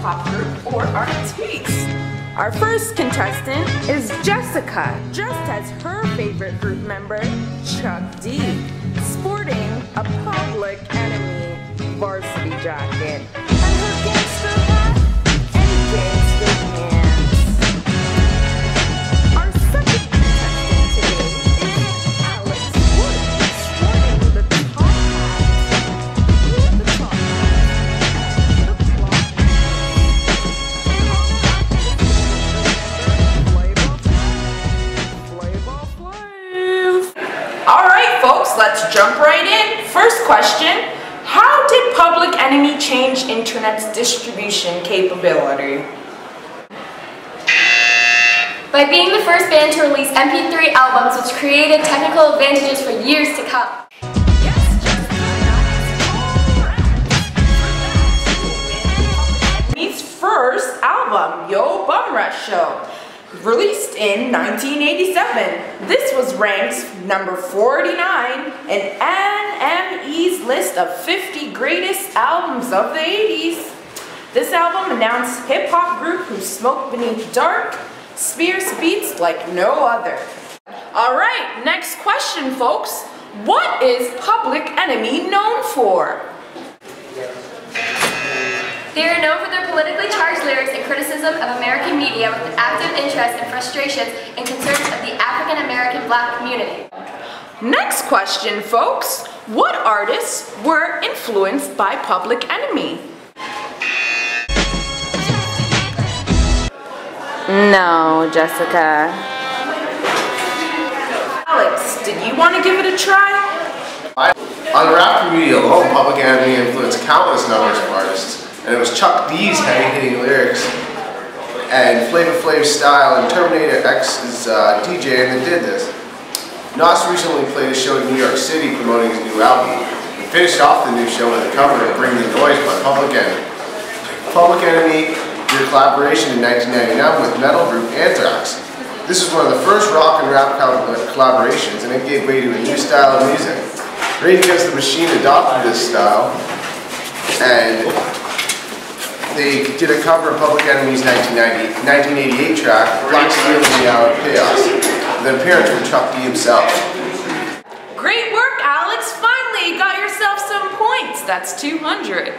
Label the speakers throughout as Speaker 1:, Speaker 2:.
Speaker 1: hop group or artiste. Our first contestant is Jessica, dressed as her favorite group member, Chuck D, sporting a Public Enemy varsity jacket and her gangster hat and gangster pants. Our second contestant today is Alex Wood, sporting the top hat, the top hat, the plot Alright folks, let's jump right in. First question, how did Public Enemy change internet's distribution capability?
Speaker 2: By being the first band to release MP3 albums, which created technical advantages for years to come.
Speaker 1: Enemy's first album, Yo Bum Rush Show, released in 1987. This was ranked number 49 in NME's list of 50 greatest albums of the 80s. This album announced hip-hop group who smoke beneath dark, Spears beats like no other. Alright, next question folks. What is Public Enemy known for?
Speaker 2: They are known for their politically charged lyrics and criticism of American media with an active interest and frustrations and concerns of the African American Black community.
Speaker 1: Next question folks. What artists were influenced by Public Enemy? No, Jessica. Alex, did you want to give it a try?
Speaker 3: On the rap media alone, Public Enemy influenced countless numbers of artists, and it was Chuck D's heavy-hitting lyrics and Flavor Flav's style and Terminator X's DJ that did this. Nas recently played a show in New York City promoting his new album. He finished off the new show with a cover of Bring the Noise by Public Enemy. Public Enemy did a collaboration in 1999 with metal group Anthrax. This was one of the first rock and rap collaborations, and it gave way to a new style of music. Rage Against the Machine adopted this style, and they did a cover of Public Enemy's 1988 track, Black Steel in the Hour of Chaos, with an appearance from Chuck D himself.
Speaker 1: Great work, Alex! Finally, you got yourself some points. That's 200.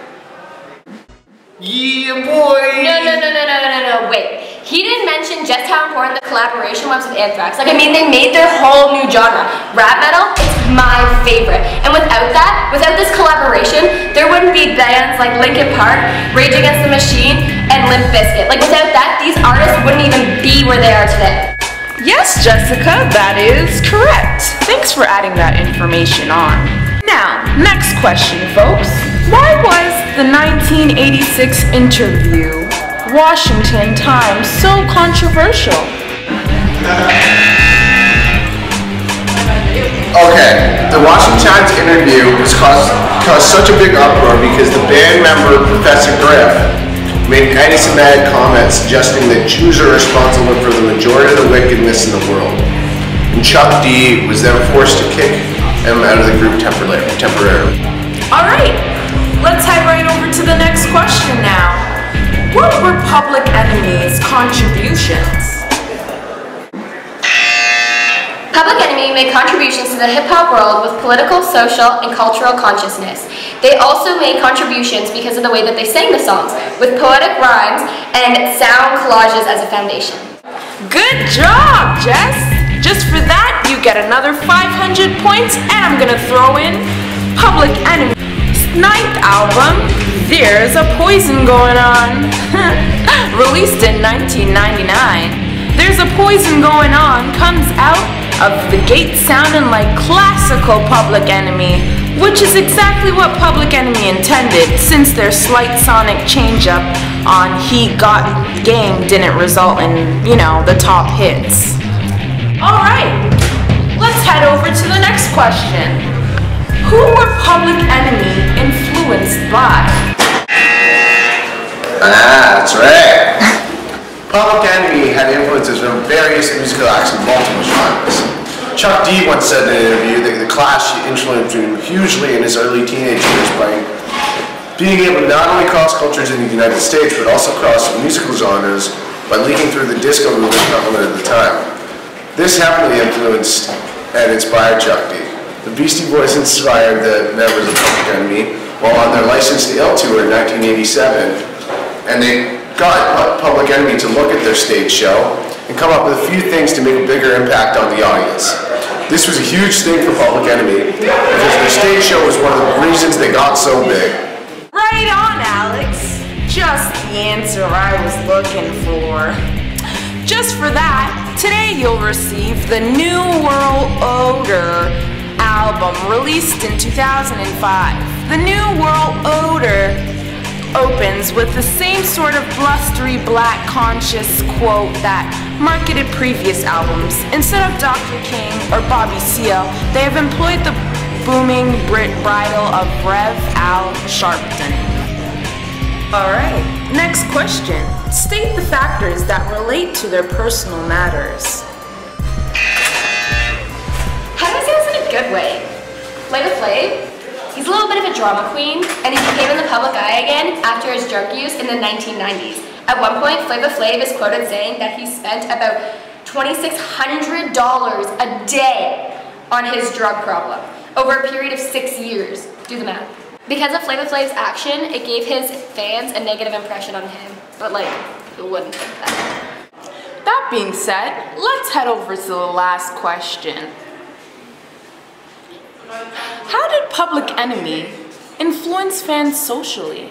Speaker 3: Yeah, boy!
Speaker 2: No, wait. He didn't mention just how important the collaboration was with Anthrax. Like, I mean, they made their whole new genre. Rap metal, it's my favorite. And without this collaboration, there wouldn't be bands like Linkin Park, Rage Against the Machine, and Limp Bizkit. Like, without that, these artists wouldn't even be where they are today.
Speaker 1: Yes, Jessica, that is correct. Thanks for adding that information on. Now, next question, folks. Why was the 1986 interview Washington Times so controversial?
Speaker 3: Okay, the Washington Times interview was caused such a big uproar because the band member, Professor Griff, made anti-Semitic comments suggesting that Jews are responsible for the majority of the wickedness in the world. And Chuck D was then forced to kick him out of the group temporarily.
Speaker 1: Alright, let's head right over to the next question now. What were Public Enemy's contributions?
Speaker 2: Public Enemy made contributions to the hip-hop world with political, social, and cultural consciousness. They also made contributions because of the way that they sang the songs, with poetic rhymes and sound collages as a foundation.
Speaker 1: Good job, Jess! Just for that, you get another 500 points, and I'm gonna throw in Public Enemy's 9th album, There's a Poison Going On. Released in 1999, There's a Poison Going On comes out of the gate sounding like classical Public Enemy, which is exactly what Public Enemy intended, since their slight sonic change-up on He Got Game didn't result in, the top hits. Alright, let's head over to the next question. Who were Public Enemy influenced by?
Speaker 3: That's right. Public Enemy had influences from various musical acts in multiple genres. Chuck D once said in an interview that The Clash influenced him hugely in his early teenage years by being able to not only cross cultures in the United States, but also cross musical genres by leaking through the disco movement prevalent at the time. This heavily influenced and inspired Chuck D. The Beastie Boys inspired the members of Public Enemy while on their License to Ill tour in 1987, and they got Public Enemy to look at their stage show and come up with a few things to make a bigger impact on the audience. This was a huge thing for Public Enemy because their stage show was one of the reasons they got so big.
Speaker 1: Right on, Alex. Just the answer I was looking for. Just for that, today you'll receive the New World Order album released in 2005. The New World Order opens with the same sort of blustery, black conscious quote that marketed previous albums. Instead of Dr. King or Bobby Seale, they have employed the booming Brit bridle of Rev. Al Sharpton. Alright, next question. State the factors that relate to their personal matters.
Speaker 2: How do I say this in a good way? Flavor Flav? He's a little bit of a drama queen, and he became in the public eye again after his drug use in the 1990s. At one point, Flavor Flav is quoted saying that he spent about $2,600 a day on his drug problem over a period of 6 years. Do the math. Because of Flavor Flav's action, it gave his fans a negative impression on him. But like, who wouldn't think that?
Speaker 1: That being said, let's head over to the last question. How did Public Enemy influence fans socially?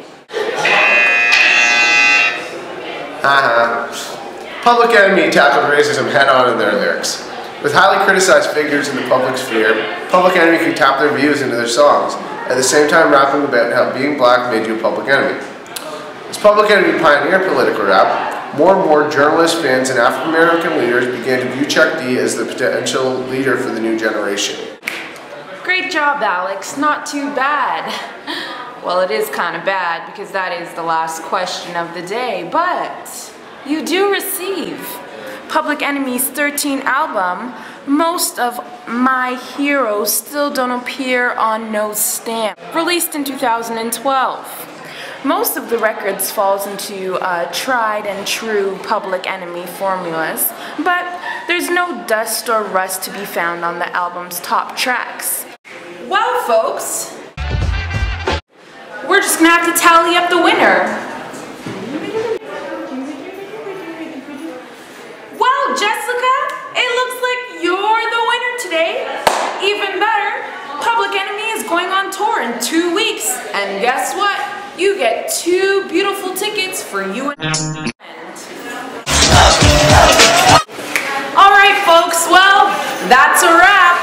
Speaker 3: Public Enemy tackled racism head-on in their lyrics. With highly criticized figures in the public sphere, Public Enemy could tap their views into their songs, at the same time rapping about how being black made you a public enemy. As Public Enemy pioneered political rap, more and more journalists, fans, and African-American leaders began to view Chuck D as the potential leader for the new generation.
Speaker 1: Great job, Alex. Not too bad. Well, it is kind of bad because that is the last question of the day, but you do receive Public Enemy's 13th album. Most of My Heroes Still Don't Appear on No Stamp, released in 2012. Most of the records falls into tried and true Public Enemy formulas, but there's no dust or rust to be found on the album's top tracks. Well, folks, we're just gonna have to tally up the winner. Well, Jessica, it looks like you're the winner today. Even better, Public Enemy is going on tour in 2 weeks, and guess what? You get 2 beautiful tickets for you and your friend. Alright folks, well, that's a wrap.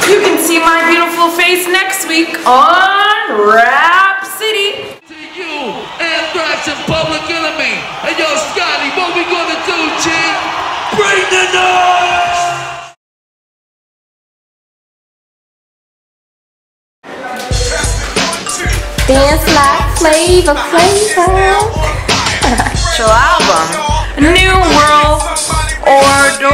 Speaker 1: You can see my beautiful face next week on Rap City.
Speaker 4: To you, Anthrax and Public Enemy. And yo, Scotty, what we gonna do, G? Bring the noise!
Speaker 2: Dance like Flavor Flav.
Speaker 1: Actual album, New World Order.